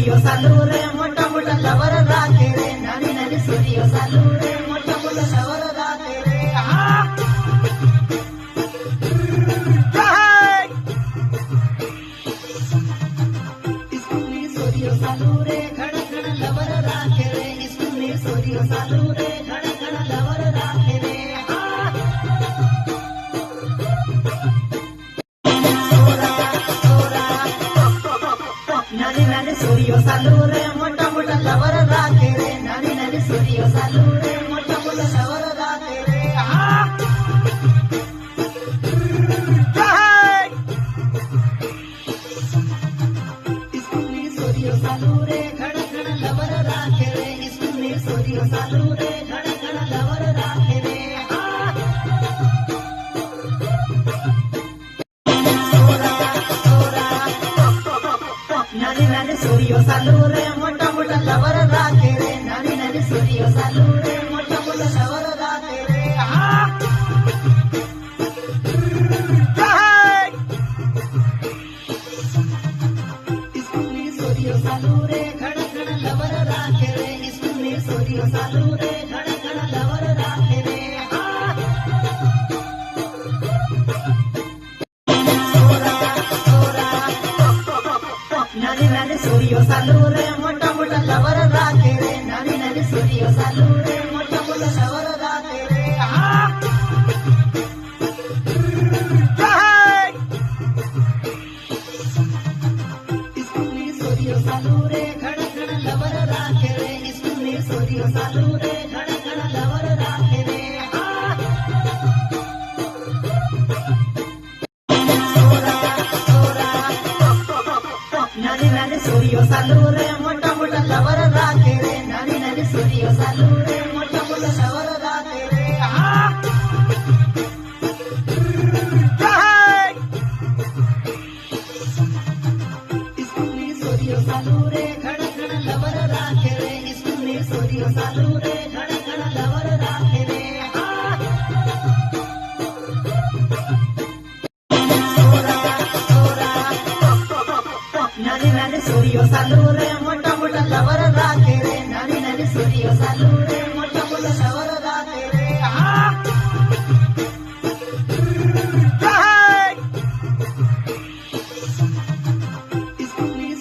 सूर्य चालू रे मोठा मोठा लवर राखे रे नानी नानी सूर्य चालू रे मोठा मोठा लवर राखे रे सूर्य चालू रे घड घड लवर राखे रे इसमें सूर्य चालू रे घड घड लवर राखे रे नानी नानी सूर्य चालू रे मोठा मोठा लवर राखे रे नानी नानी सूर्य चालू रे मोठा मोठा लवर राखे रे सूर्य चालू रे घड घड लवर राखे रे इसमें सूर्य चालू रे घड घड लवर राखे रे नानी नानी सूर्य चालू रे मोठा मोठा लवर राखे रे नानी नानी सूर्य चालू रे मोठा मोठा लवर राखे रे सूर्य चालू रे घड घड लवर राखे रे इसमें सूर्य चालू रे घड घड लवर राखे रे नानी नानी सूर्य चालू रे मोठा मोठा लवर राखे रे नानी नानी सूर्य चालू रे मोठा मोठा लवर राखे रे सूर्य चालू रे घड घड लवर राखे रे इसमें सूर्य चालू रे घड घड लवर राखे रे नानी नानी सूर्य चालू रे मोठा मोठा लवर राखे रे नानी नानी सूर्य चालू रे मोठा मोठा लवर राखे रे सूर्य चालू रे घड घड लवर राखे रे इसमें सूर्य चालू रे घड घड लवर राखे रे नानी नानी सूर्य चालू रे मोठा मोठा लवर राखे रे नानी नानी सूर्य चालू रे मोठा मोठा लवर राखे रे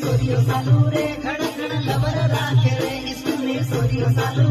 सूर्य चालू रे घड घड लवर राखे रे इसमें सूर्य चालू